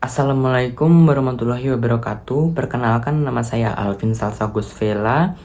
Assalamualaikum warahmatullahi wabarakatuh. Perkenalkan, nama saya Alvin Salsa Gusvela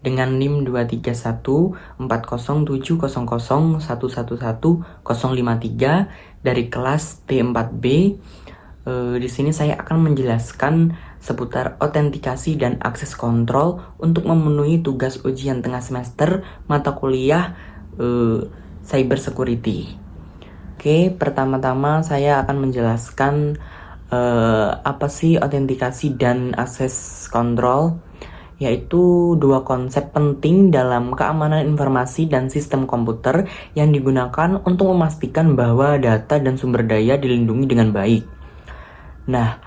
dengan NIM 231400700111053 dari kelas T4B. Di sini saya akan menjelaskan seputar autentikasi dan akses kontrol untuk memenuhi tugas ujian tengah semester mata kuliah Cyber Security. Oke, pertama-tama saya akan menjelaskan apa sih autentikasi dan akses kontrol, yaitu dua konsep penting dalam keamanan informasi dan sistem komputer yang digunakan untuk memastikan bahwa data dan sumber daya dilindungi dengan baik. Nah,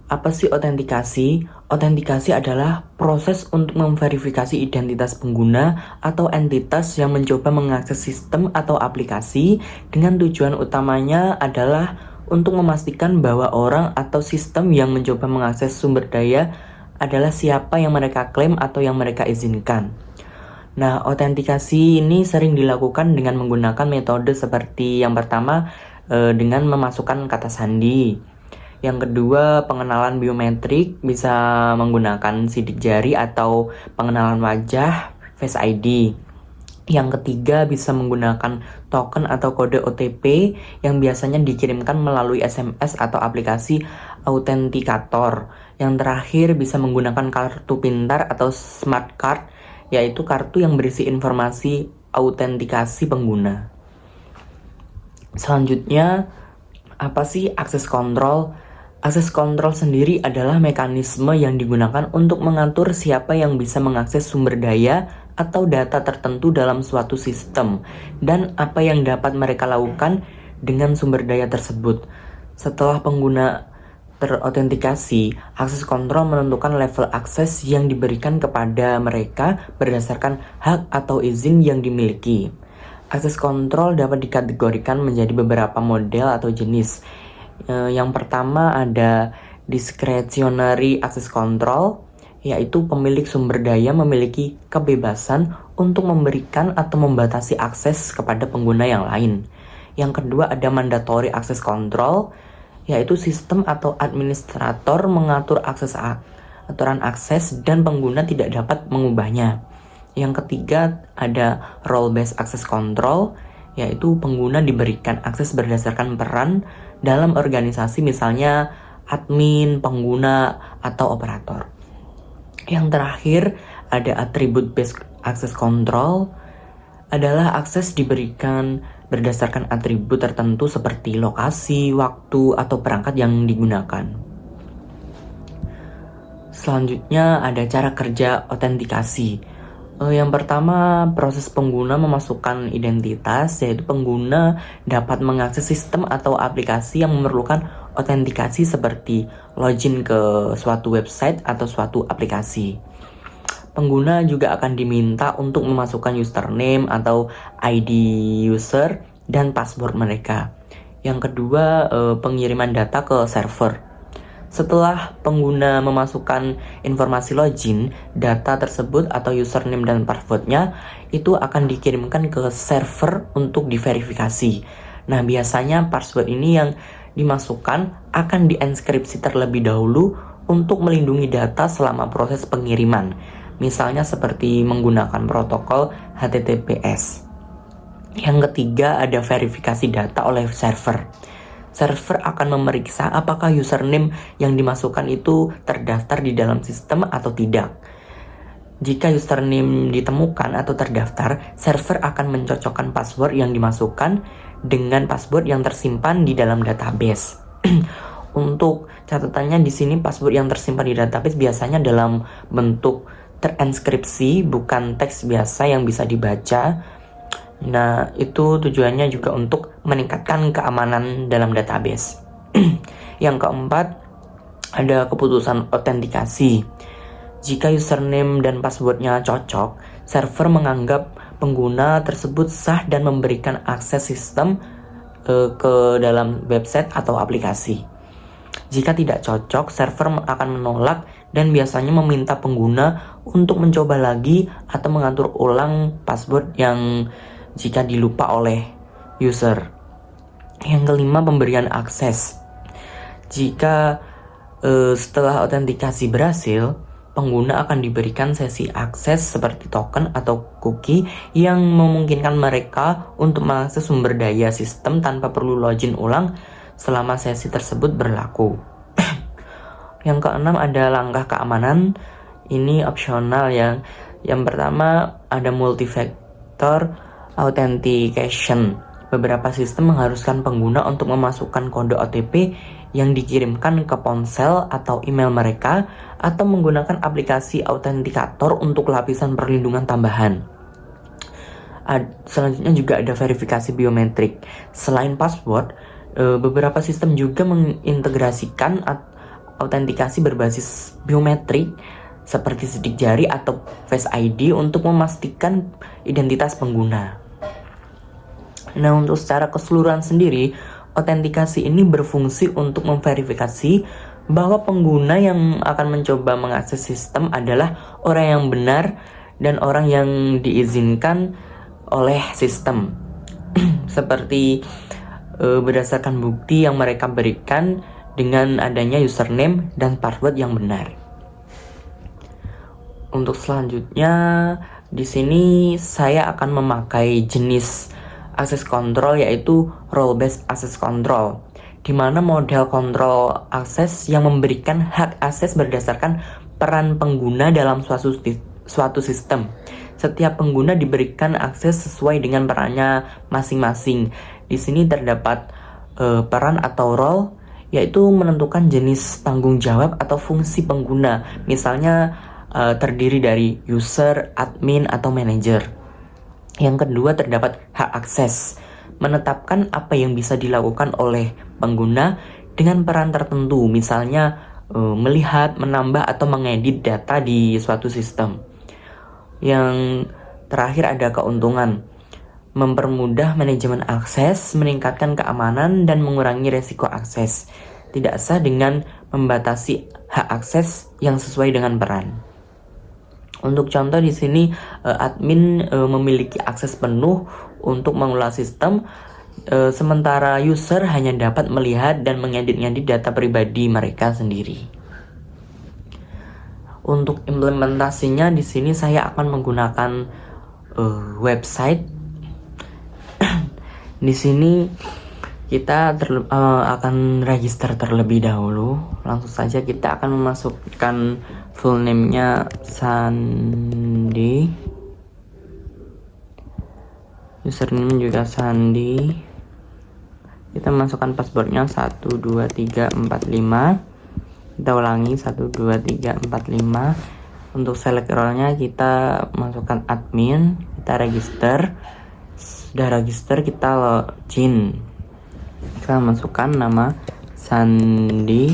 apa sih autentikasi? Autentikasi adalah proses untuk memverifikasi identitas pengguna atau entitas yang mencoba mengakses sistem atau aplikasi dengan tujuan utamanya adalah untuk memastikan bahwa orang atau sistem yang mencoba mengakses sumber daya adalah siapa yang mereka klaim atau yang mereka izinkan. Nah, autentikasi ini sering dilakukan dengan menggunakan metode seperti yang pertama dengan memasukkan kata sandi. Yang kedua, pengenalan biometrik bisa menggunakan sidik jari atau pengenalan wajah Face ID. Yang ketiga, bisa menggunakan token atau kode OTP yang biasanya dikirimkan melalui SMS atau aplikasi autentikator. Yang terakhir, bisa menggunakan kartu pintar atau smart card, yaitu kartu yang berisi informasi autentikasi pengguna. Selanjutnya, apa sih akses kontrol? Akses kontrol sendiri adalah mekanisme yang digunakan untuk mengatur siapa yang bisa mengakses sumber daya atau data tertentu dalam suatu sistem dan apa yang dapat mereka lakukan dengan sumber daya tersebut. Setelah pengguna terautentikasi, akses kontrol menentukan level akses yang diberikan kepada mereka berdasarkan hak atau izin yang dimiliki. Akses kontrol dapat dikategorikan menjadi beberapa model atau jenis. Yang pertama ada discretionary access control, yaitu pemilik sumber daya memiliki kebebasan untuk memberikan atau membatasi akses kepada pengguna yang lain. Yang kedua ada mandatory access control, yaitu sistem atau administrator mengatur aturan akses dan pengguna tidak dapat mengubahnya. Yang ketiga ada role based access control, yaitu pengguna diberikan akses berdasarkan peran dalam organisasi, misalnya admin, pengguna, atau operator. Yang terakhir ada attribute based access control, adalah akses diberikan berdasarkan atribut tertentu seperti lokasi, waktu, atau perangkat yang digunakan. Selanjutnya ada cara kerja autentikasi. Yang pertama, proses pengguna memasukkan identitas, yaitu pengguna dapat mengakses sistem atau aplikasi yang memerlukan autentikasi seperti login ke suatu website atau suatu aplikasi. Pengguna juga akan diminta untuk memasukkan username atau ID user dan password mereka. Yang kedua, pengiriman data ke server. Setelah pengguna memasukkan informasi login, data tersebut atau username dan passwordnya itu akan dikirimkan ke server untuk diverifikasi. Nah, biasanya password ini yang dimasukkan akan dienkripsi terlebih dahulu untuk melindungi data selama proses pengiriman. Misalnya seperti menggunakan protokol HTTPS. Yang ketiga ada verifikasi data oleh server. Server akan memeriksa apakah username yang dimasukkan itu terdaftar di dalam sistem atau tidak. Jika username ditemukan atau terdaftar, server akan mencocokkan password yang dimasukkan dengan password yang tersimpan di dalam database. Untuk catatannya di sini, password yang tersimpan di database biasanya dalam bentuk terinskripsi, bukan teks biasa yang bisa dibaca. Nah, itu tujuannya juga untuk meningkatkan keamanan dalam database. Yang keempat, ada keputusan autentikasi. Jika username dan passwordnya cocok, server menganggap pengguna tersebut sah dan memberikan akses sistem ke dalam website atau aplikasi. Jika tidak cocok, server akan menolak dan biasanya meminta pengguna untuk mencoba lagi atau mengatur ulang password yang jika dilupa oleh user. Yang kelima, pemberian akses. Jika setelah autentikasi berhasil, pengguna akan diberikan sesi akses seperti token atau cookie yang memungkinkan mereka untuk mengakses sumber daya sistem tanpa perlu login ulang selama sesi tersebut berlaku. Yang keenam ada langkah keamanan. Ini opsional ya. Yang pertama ada multi-factor authentication. Beberapa sistem mengharuskan pengguna untuk memasukkan kode OTP yang dikirimkan ke ponsel atau email mereka atau menggunakan aplikasi autentikator untuk lapisan perlindungan tambahan. Selanjutnya juga ada verifikasi biometrik. Selain password, beberapa sistem juga mengintegrasikan autentikasi berbasis biometrik seperti sidik jari atau Face ID untuk memastikan identitas pengguna. Nah, untuk secara keseluruhan sendiri, autentikasi ini berfungsi untuk memverifikasi bahwa pengguna yang akan mencoba mengakses sistem adalah orang yang benar dan orang yang diizinkan oleh sistem. Seperti berdasarkan bukti yang mereka berikan dengan adanya username dan password yang benar. Untuk selanjutnya, di sini saya akan memakai jenis access control yaitu role based access control, di mana model kontrol akses yang memberikan hak akses berdasarkan peran pengguna dalam suatu sistem. Setiap pengguna diberikan akses sesuai dengan perannya masing-masing. Di sini terdapat peran atau role, yaitu menentukan jenis tanggung jawab atau fungsi pengguna. Misalnya terdiri dari user, admin, atau manager. Yang kedua terdapat hak akses, menetapkan apa yang bisa dilakukan oleh pengguna dengan peran tertentu, misalnya melihat, menambah, atau mengedit data di suatu sistem. Yang terakhir ada keuntungan, mempermudah manajemen akses, meningkatkan keamanan, dan mengurangi resiko akses. Tidak sah dengan membatasi hak akses yang sesuai dengan peran. Untuk contoh di sini, admin memiliki akses penuh untuk mengelola sistem, sementara user hanya dapat melihat dan mengedit-ngedit data pribadi mereka sendiri. Untuk implementasinya di sini saya akan menggunakan website. Di sini kita akan register terlebih dahulu. Langsung saja kita akan memasukkan full name-nya Sandi, username juga Sandi. Kita masukkan passwordnya 12345. Kita ulangi 12345. Untuk select role-nya kita masukkan admin, kita register. Sudah register, kita login. Kita masukkan nama Sandi,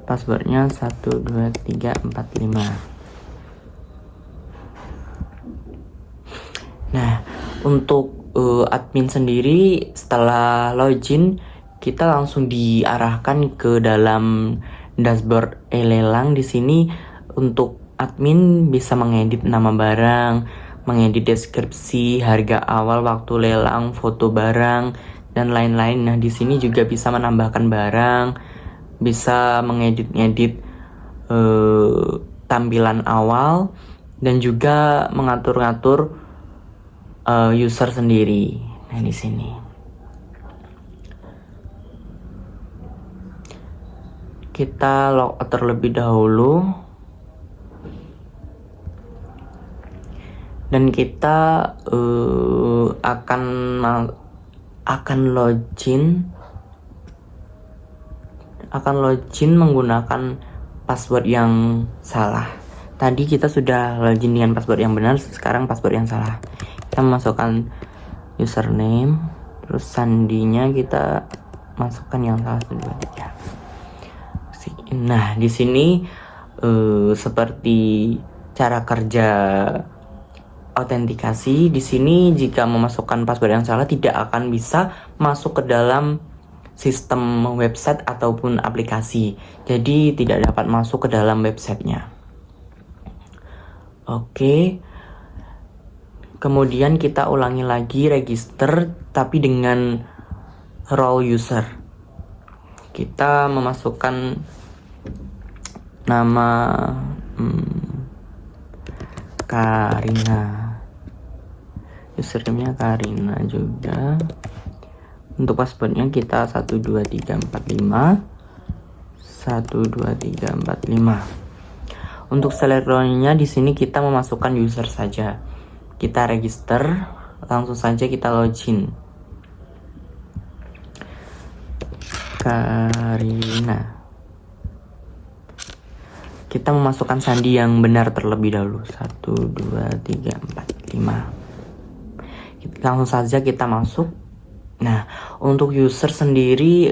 passwordnya 12345. Nah, untuk admin sendiri setelah login, kita langsung diarahkan ke dalam dashboard e-lelang. Di sini untuk admin bisa mengedit nama barang, mengedit deskripsi, harga awal, waktu lelang, foto barang, dan lain-lain. Nah, di sini juga bisa menambahkan barang, bisa mengedit-ngedit tampilan awal, dan juga mengatur-ngatur user sendiri. Nah, di sini kita logout terlebih dahulu, dan kita akan login menggunakan password yang salah. Tadi kita sudah login dengan password yang benar, sekarang password yang salah. Kita masukkan username, terus sandinya kita masukkan yang salah 123. Nah, di sini seperti cara kerja autentikasi. Di sini jika memasukkan password yang salah tidak akan bisa masuk ke dalam sistem website ataupun aplikasi. Jadi tidak dapat masuk ke dalam websitenya. Oke. Kemudian kita ulangi lagi register tapi dengan role user. kita memasukkan nama Karina, username-nya Karina juga. Untuk passwordnya kita 12345 12345. Untuk selektornya di sini kita memasukkan user saja. Kita register, langsung saja kita login. Karina. Kita memasukkan sandi yang benar terlebih dahulu. 12345. Langsung saja kita masuk. Nah, untuk user sendiri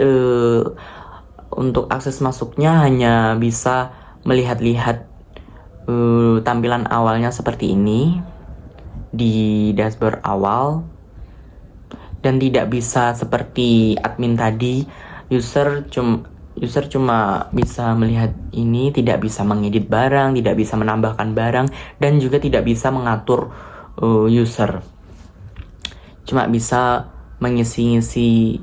untuk akses masuknya hanya bisa melihat-lihat tampilan awalnya seperti ini di dashboard awal, dan tidak bisa seperti admin tadi, user cuma bisa melihat ini, tidak bisa mengedit barang, tidak bisa menambahkan barang, dan juga tidak bisa mengatur user. Cuma bisa mengisi-ngisi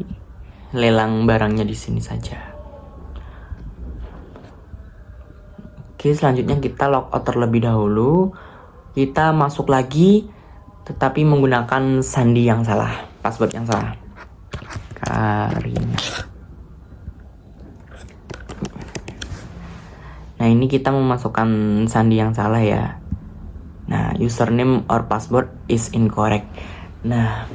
lelang barangnya di sini saja. Oke, selanjutnya kita logout terlebih dahulu. Kita masuk lagi, tetapi menggunakan sandi yang salah, password yang salah. Karina. Nah, ini kita memasukkan sandi yang salah ya. Nah, username or password is incorrect. Nah,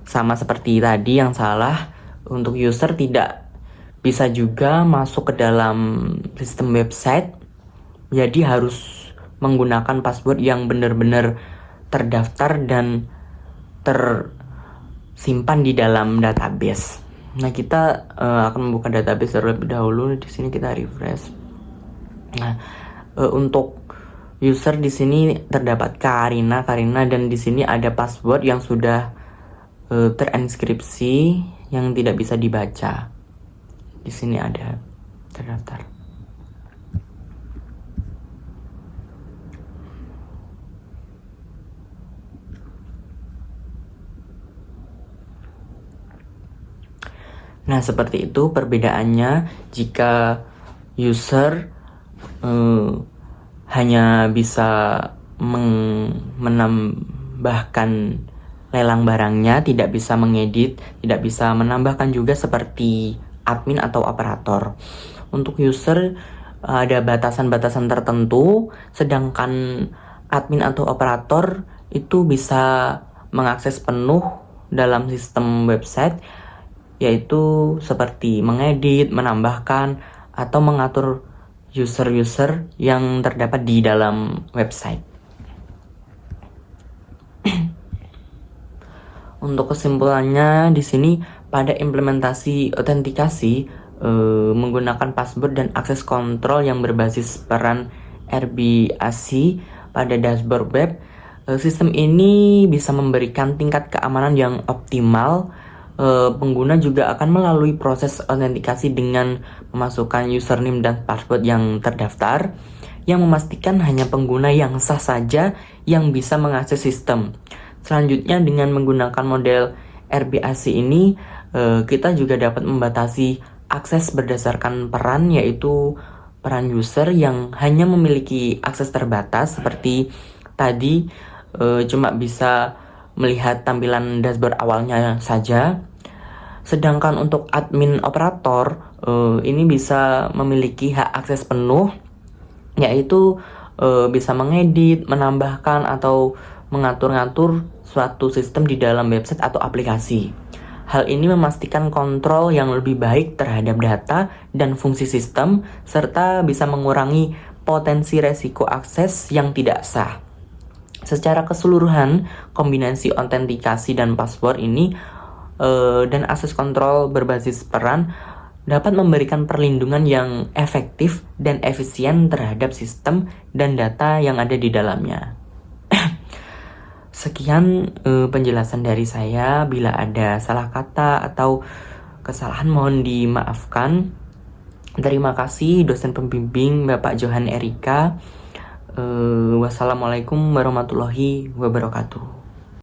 sama seperti tadi yang salah, untuk user tidak bisa juga masuk ke dalam sistem website. Jadi harus menggunakan password yang benar-benar terdaftar dan tersimpan di dalam database. Nah, kita akan membuka database terlebih dahulu. Di sini kita refresh. Nah, untuk user di sini terdapat Karina, dan di sini ada password yang sudah terinskripsi yang tidak bisa dibaca. Di sini ada terdaftar. Nah, seperti itu perbedaannya jika user hanya bisa menambahkan lelang barangnya, tidak bisa mengedit, tidak bisa menambahkan juga seperti admin atau operator. Untuk user ada batasan-batasan tertentu, sedangkan admin atau operator itu bisa mengakses penuh dalam sistem website, yaitu seperti mengedit, menambahkan, atau mengatur user-user yang terdapat di dalam website. Untuk kesimpulannya di sini, pada implementasi autentikasi menggunakan password dan akses kontrol yang berbasis peran RBAC pada dashboard web, sistem ini bisa memberikan tingkat keamanan yang optimal. Pengguna juga akan melalui proses autentikasi dengan memasukkan username dan password yang terdaftar, yang memastikan hanya pengguna yang sah saja yang bisa mengakses sistem. Selanjutnya, dengan menggunakan model RBAC ini, kita juga dapat membatasi akses berdasarkan peran, yaitu peran user yang hanya memiliki akses terbatas seperti tadi, cuma bisa melihat tampilan dashboard awalnya saja. Sedangkan untuk admin operator ini bisa memiliki hak akses penuh, yaitu bisa mengedit, menambahkan, atau mengatur-ngatur suatu sistem di dalam website atau aplikasi. Hal ini memastikan kontrol yang lebih baik terhadap data dan fungsi sistem, serta bisa mengurangi potensi resiko akses yang tidak sah. Secara keseluruhan, kombinasi autentikasi dan password ini dan akses kontrol berbasis peran dapat memberikan perlindungan yang efektif dan efisien terhadap sistem dan data yang ada di dalamnya. Sekian penjelasan dari saya. Bila ada salah kata atau kesalahan mohon dimaafkan. Terima kasih dosen pembimbing Bapak Johan Erika. Wassalamualaikum warahmatullahi wabarakatuh.